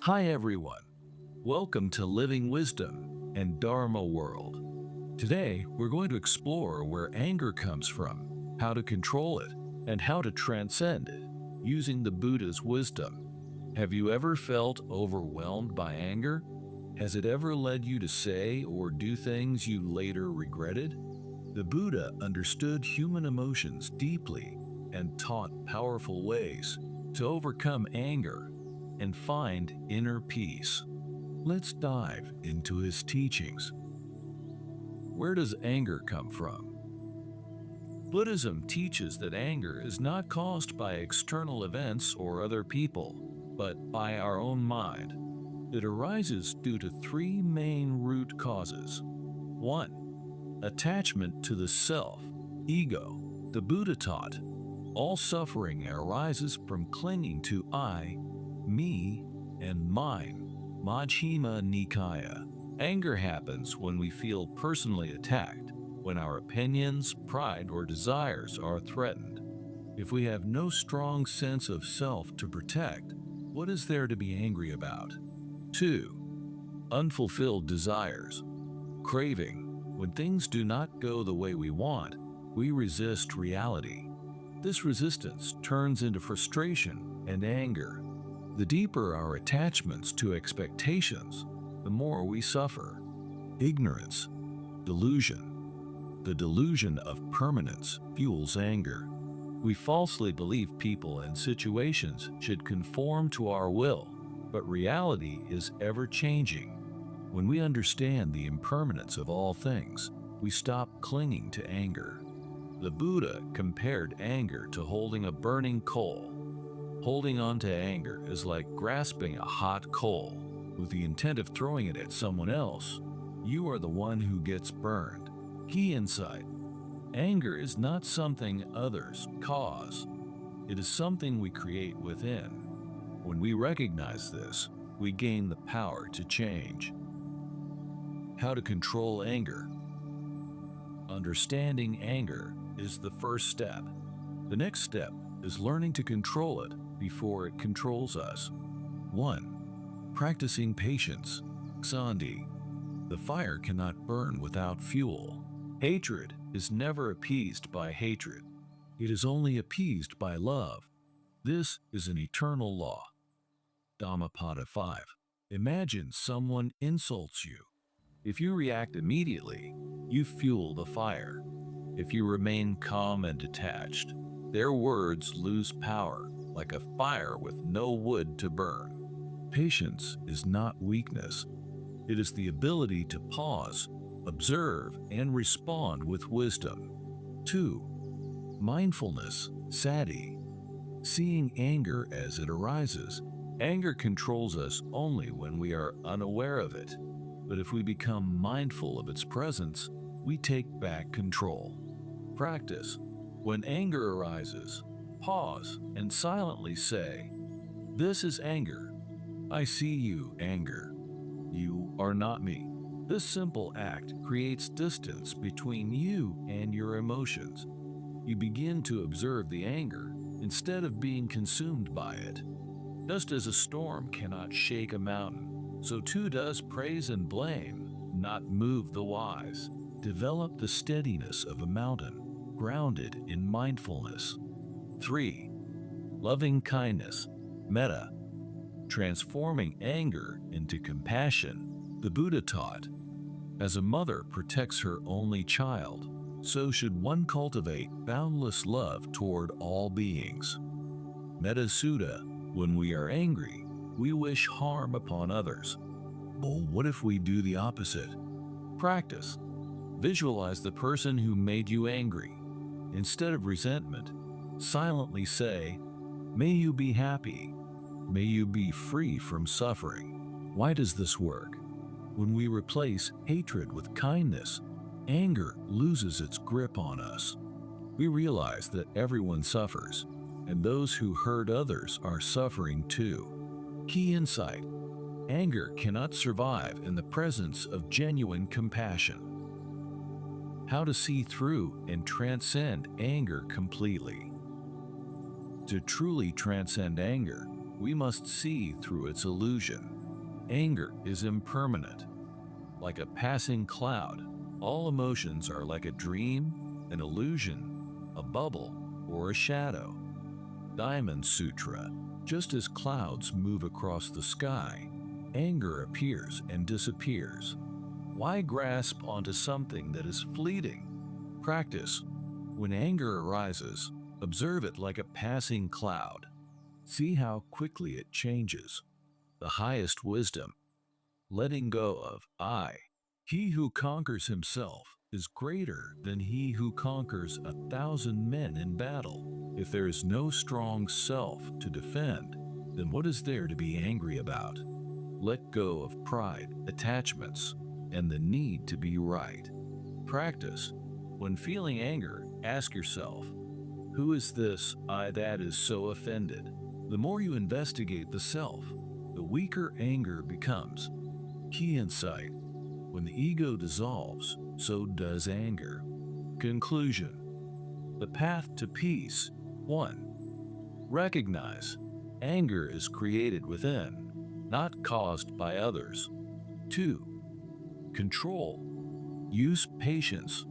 Hi everyone, welcome to Living Wisdom and Dharma World. Today we're going to explore where anger comes from, how to control it, and how to transcend it using the Buddha's wisdom. Have you ever felt overwhelmed by anger? Has it ever led you to say or do things you later regretted? The Buddha understood human emotions deeply and taught powerful ways to overcome anger and find inner peace. Let's dive into his teachings. Where does anger come from? Buddhism teaches that anger is not caused by external events or other people, but by our own mind. It arises due to three main root causes. 1. Attachment to the self, ego. The Buddha taught, all suffering arises from clinging to I, me, and mine. Majjhima Nikaya. Anger happens when we feel personally attacked, when our opinions, pride, or desires are threatened. If we have no strong sense of self to protect, what is there to be angry about? 2. Unfulfilled desires. Craving. When things do not go the way we want, we resist reality. This resistance turns into frustration and anger. The deeper our attachments to expectations, the more we suffer. Ignorance, delusion. The delusion of permanence fuels anger. We falsely believe people and situations should conform to our will, but reality is ever-changing. When we understand the impermanence of all things, we stop clinging to anger. The Buddha compared anger to holding a burning coal. Holding on to anger is like grasping a hot coal with the intent of throwing it at someone else. You are the one who gets burned. Key insight: anger is not something others cause. It is something we create within. When we recognize this, we gain the power to change. How to control anger. Understanding anger is the first step. The next step is learning to control it before it controls us. 1. Practicing patience. Sandhi. The fire cannot burn without fuel. Hatred is never appeased by hatred. It is only appeased by love. This is an eternal law. Dhammapada 5. Imagine someone insults you. If you react immediately, you fuel the fire. If you remain calm and detached, their words lose power, like a fire with no wood to burn. Patience is not weakness. It is the ability to pause, observe, and respond with wisdom. 2. Mindfulness, sati. Seeing anger as it arises. Anger controls us only when we are unaware of it. But if we become mindful of its presence, we take back control. Practice. When anger arises, pause and silently say, "This is anger. I see you, anger. You are not me." This simple act creates distance between you and your emotions. You begin to observe the anger instead of being consumed by it. Just as a storm cannot shake a mountain, so too does praise and blame not move the wise. Develop the steadiness of a mountain, grounded in mindfulness. 3. Loving kindness, mettā. Transforming anger into compassion. The Buddha taught, as a mother protects her only child, so should one cultivate boundless love toward all beings. Mettā Sutta. When we are angry, we wish harm upon others. But what if we do the opposite? Practice. Visualize the person who made you angry. Instead of resentment, silently say, "May you be happy. May you be free from suffering." Why does this work? When we replace hatred with kindness, anger loses its grip on us. We realize that everyone suffers, and those who hurt others are suffering too. Key insight: anger cannot survive in the presence of genuine compassion. How to see through and transcend anger completely. To truly transcend anger, we must see through its illusion. Anger is impermanent. Like a passing cloud, all emotions are like a dream, an illusion, a bubble, or a shadow. Diamond Sutra. Just as clouds move across the sky, anger appears and disappears. Why grasp onto something that is fleeting? Practice. When anger arises, observe it like a passing cloud. See how quickly it changes. The highest wisdom. Letting go of I. He who conquers himself is greater than he who conquers 1,000 men in battle. If there is no strong self to defend, then what is there to be angry about? Let go of pride, attachments, and the need to be right. Practice. When feeling anger, ask yourself, who is this I that is so offended? The more you investigate the self, the weaker anger becomes. Key insight. When the ego dissolves, so does anger. Conclusion. The path to peace. 1. Recognize. Anger is created within, not caused by others. 2. Control. Use patience,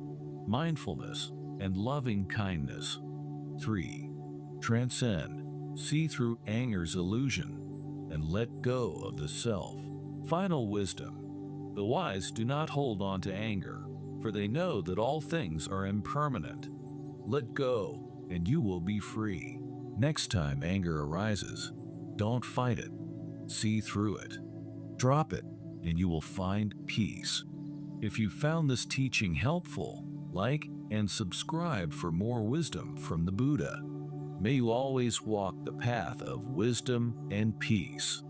mindfulness, and loving kindness. 3. Transcend. See through anger's illusion and let go of the self. Final wisdom. The wise do not hold on to anger, for they know that all things are impermanent. Let go, and you will be free. Next time anger arises, don't fight it. See through it. Drop it, and you will find peace. If you found this teaching helpful, like and subscribe for more wisdom from the Buddha. May you always walk the path of wisdom and peace.